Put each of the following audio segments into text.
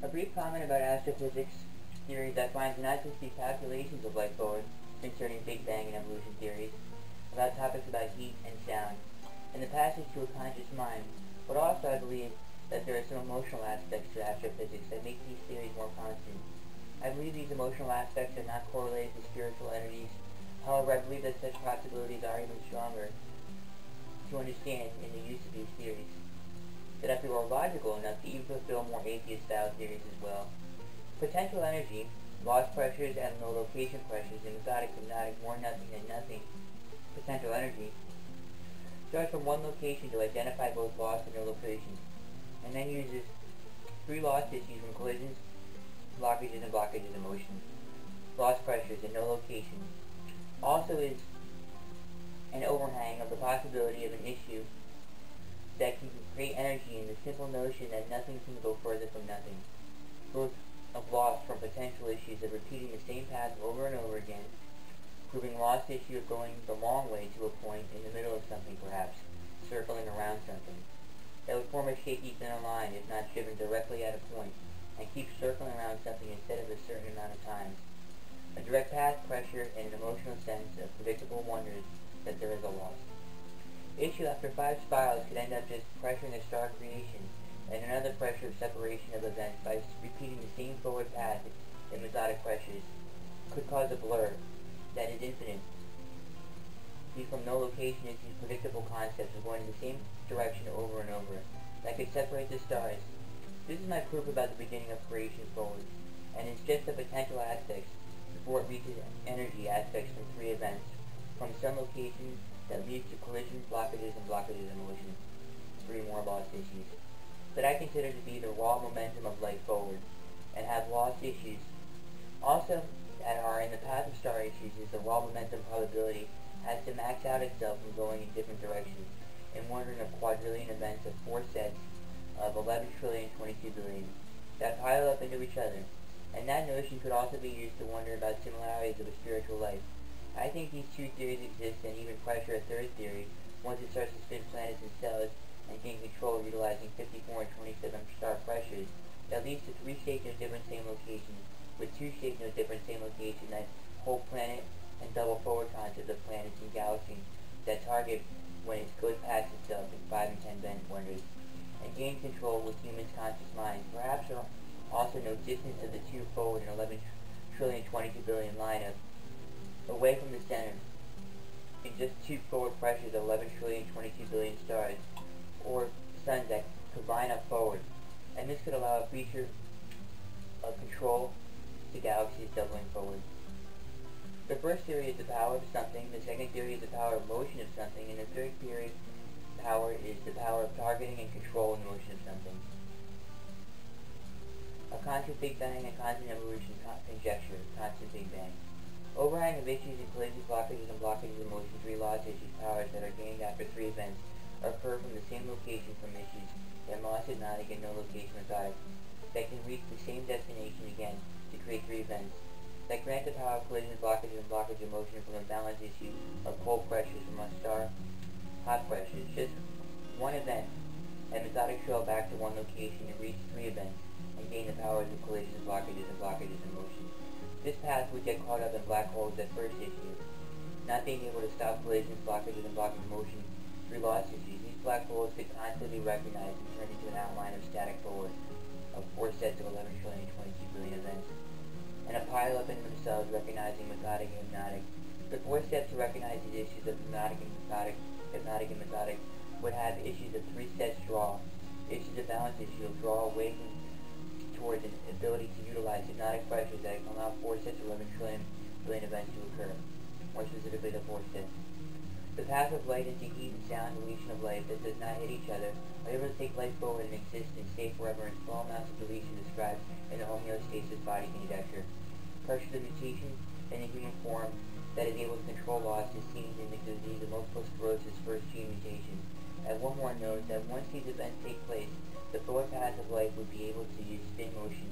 A brief comment about astrophysics theory that finds not just the calculations of light forward concerning Big Bang and evolution theories, about topics about heat and sound, and the passage to a conscious mind, but also I believe that there are some emotional aspects to astrophysics that make these theories more constant. I believe these emotional aspects are not correlated to spiritual entities. However, I believe that such possibilities are even stronger to understand in the use of these theories. That if they were logical enough to even fulfill more atheist-style theories as well. Potential energy, loss pressures, and low location pressures in methodic hypnotic more nothing than nothing. Potential energy starts from one location to identify both loss and no location, and then uses three loss issues from collisions, blockages, and blockages in motion. Loss pressures and no location also is an overhang of the possibility of an issue that can create energy in the simple notion that nothing can go further from nothing. Both of loss from potential issues of repeating the same path over and over again, proving lost issue of going the long way to a point in the middle of something perhaps, circling around something, that would form a shaky thinner line if not driven directly at a point, and keep circling around something instead of a certain amount of times. A direct path pressure and an emotional sense of predictable wonders that there is a loss. Issue after 5 spirals could end up just pressuring a star creation, and another pressure of separation of events by repeating the same forward path in methodic pressures could cause a blur that is infinite. Be from no location issues predictable concepts of going in the same direction over and over, that could separate the stars. This is my proof about the beginning of creation forward, and it's just the potential aspects before it reaches energy aspects from 3 events, from some location that leads to collisions, blockages, and blockages in motion. 3 more lost issues that I consider to be the raw momentum of light forward, and have lost issues. Also, that are in the path of star issues is the raw momentum probability has to max out itself from going in different directions, in wondering of quadrillion events of 4 sets of 11 trillion 22 billion that pile up into each other, and that notion could also be used to wonder about similarities of a spiritual life. I think these 2 theories exist and even pressure a 3rd theory once it starts to spin planets and cells and gain control utilizing 54 and 27 star pressures that leads to 3 shaped no different same location, with 2 shaped no different same location that whole planet and double forward concept of planets and galaxies that target when it goes past itself in 5 and 10 bent wonders, and gain control with humans' conscious minds. Perhaps there are also no distance of the 2 forward and 11 trillion 22 billion lineup away from the center, in just 2 forward pressures of 11 trillion 22 billion stars, or suns that combine up forward, and this could allow a feature of control to galaxies doubling forward. The first theory is the power of something, the second theory is the power of motion of something, and the third theory power is the power of targeting and control in motion of something. A constant Big Bang and constant evolution conjecture, constant Big Bang. Overhang of issues and collisions, blockages, and blockages in motion, 3 lost issues powers that are gained after 3 events occur from the same location from issues that loss hypnotic and no location methodic, that can reach the same destination again to create 3 events, that grant the power of collisions, blockages, and blockage in motion from a balanced issue of cold pressures from a star hot pressures. Just 1 event, and methodic trail back to 1 location and reach 3 events, and gain the powers of collisions, blockages, and blockages in motion. This path would get caught up in black holes at first issue, not being able to stop collisions, blockages, and blocking motion through lost issues. These black holes could constantly recognize and turn into an outline of static forward of 4 sets of 11 trillion 22 billion events, and a pile up into themselves recognizing methodic and hypnotic. The 4 steps to recognize these issues of hypnotic and methodic would have issues of 3 sets draw, issues of balance issue of draw away from towards an ability to utilize hypnotic pressures that allow 4 sets of 11 trillion billion events to occur, more specifically the 4 steps. The path of light into heat and sound deletion of light that does not hit each other are able to take light forward and exist and stay forever in small amounts of deletion described in the homeostasis body conjecture. Pressure of mutation in the human form that is able to control loss is seen in the disease of multiple sclerosis first gene mutation. And one more note that once these events take place, the forward path of light would be able to use spin motion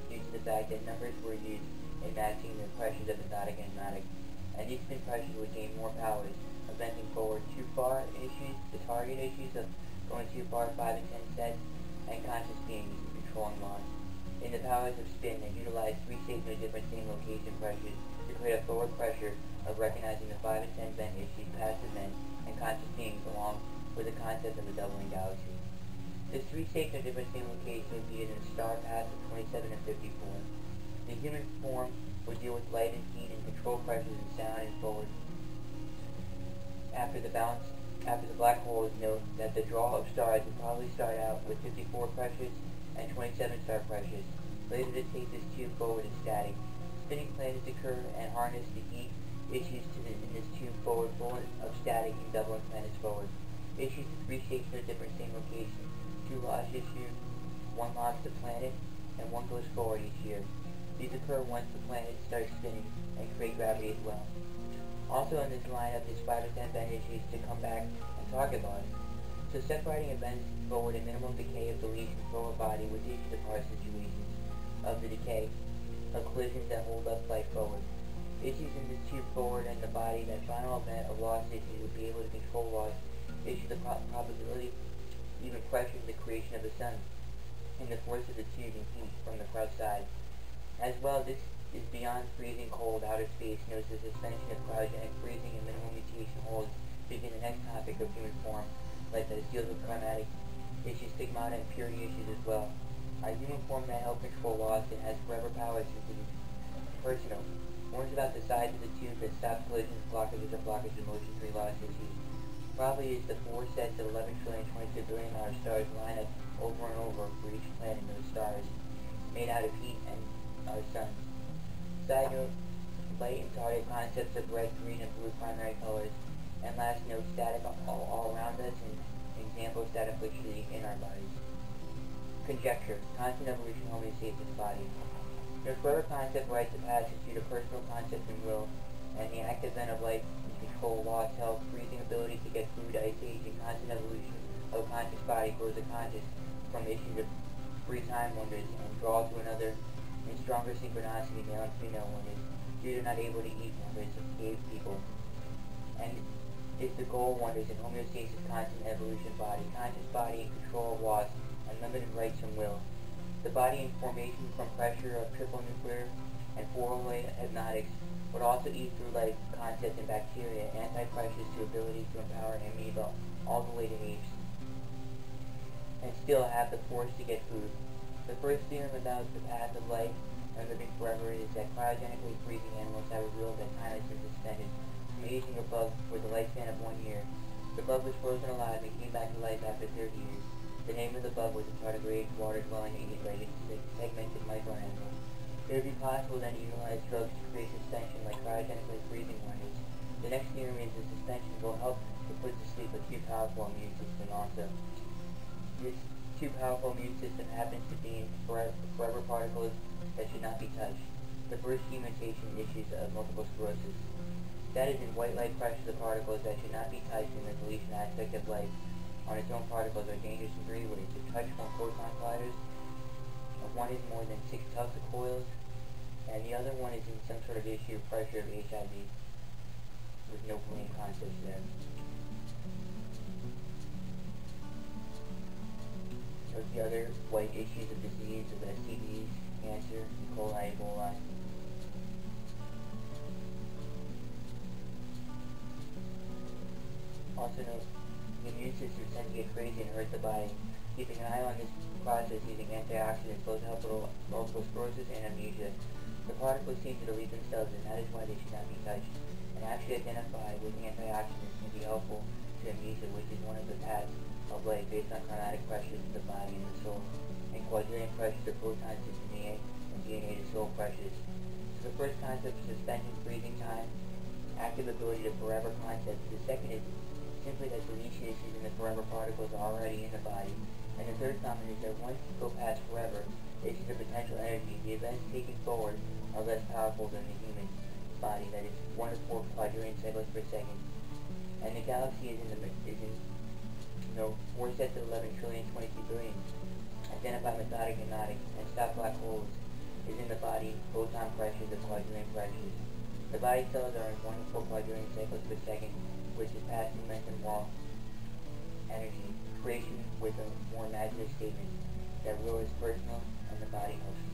due to the fact that numbers were used in matching the pressures of methodic and hypnotic, and these spin pressures would gain more powers, bending forward too far issues, the target issues of going too far 5 and 10 sets, and conscious beings controlling loss. In the powers of spin, they utilize three safe no different same location pressures to create a forward pressure of recognizing the 5 and 10 bend issues passive men and conscious beings along with the concept of a doubling galaxy. This three safe no different same location would be in the star paths of 27 and 54. The human form would deal with light and heat and control pressures and sound and forward. After the black holes, note that the draw of stars would probably start out with 54 pressures and 27 star pressures. Later to take this tube forward is static. Spinning planets occur and harness the heat issues in this tube forward full of static and doubling planets forward. Issues to three shapes no different same location. Two lost issues, one locks the planet, and one goes forward each year. These occur once the planet starts spinning and create gravity as well. Also in this lineup is 5 and 10 bend issues to come back and talk about it. So separating events forward and minimum decay of deletion forward body with issue depart situations of the decay of collisions that hold up flight forward. Issues in this tube forward and the body, that final event of loss issues would be able to control loss, issue the probability, even pressuring the creation of the sun, and the force of the tube and heat from the crush side. As well, this is beyond freezing cold outer space, knows the suspension of cryogenic freezing and minimal mutation holds begin the next topic of human form, like that it deals with climatic issues, stigmata, and purity issues as well. Our human form may help control loss and has forever power since it is personal. Warns about the size of the tube that stops collisions, blockages, and blockage of motion-free loss issues. Probably is the four sets of 11 trillion 22 billion stars line up over and over for each planet in those stars, made out of heat and our suns. Side note, light and target concepts of red, green, and blue primary colors. And last note, static all around us, and example static electricity in our bodies. Conjecture, constant evolution homeostasis body. The forever concept writes the passage due to personal concept and will, and the active event of life and control, loss, health, freezing ability to get food, ice age, and constant evolution of a conscious body grows a conscious from issues of free time wonders and draws to another in stronger synchronicity male and female wonders due to not able to eat wonders of cave people. And is the goal wonders in homeostasis constant evolution body, conscious body in control of loss, and limited rights from will. The body in formation from pressure of triple nuclear and four-way hypnotics would also eat through life concepts in bacteria, anti-pressures to ability to empower amoeba all the way to apes, and still have the force to get food. The first theorem about the path of life and living forever is that cryogenically freezing animals have revealed that time has been suspended from aging a bug with a lifespan of 1 year. The bug was frozen alive and came back to life after 30 years. The name of the bug was a tardigrade water-dwelling eight-legged segmented microanimal. It would be possible then to utilize drugs to create suspension like cryogenically freezing wonders. The next theorem is the suspension will help to put to sleep a too powerful immune system also. This too powerful immune system happens to be in forever particles that should not be touched. The first key mutation issues of multiple sclerosis. That is in white light pressures of particles that should not be touched in the deletion aspect of light on its own particles are dangerous in three ways. To touch from photon colliders, one is more than 6 Tesla coils, and the other one is in some sort of issue of pressure of HIV, with no plain concepts there. There's the other white issues of disease, of STDs, cancer, E. coli, Ebola. Also note, the immune system tends to get crazy and hurt the body. Keeping an eye on this process using antioxidants both help with multiple sclerosis and amnesia. The particles seem to delete themselves, and that is why they should not be touched. And actually identify with antioxidants can be helpful to amnesia, which is one of the paths of life based on chromatic pressures of the body and the soul, and quadrillion pressures of photons to DNA and DNA to soul pressures. So the first concept is suspension, freezing time, active ability to forever concepts. The second is simply that deletion issues in the forever particles are already in the body. And the third comment is that once you go past forever, issues of potential energy, the events taken forward are less powerful than the human body, that is 1 to 4 quadrillion cycles per second. And the galaxy is in 4 sets of 11 trillion 22 billion. Identify methodic hypnotic and stop black holes is in the body, photon pressures of quadrillion pressures. The body cells are in 1 to 4 quadrillion cycles per second, which is past momentum wall energy. Creation with a more imaginative statement that will is personal and the body emotional.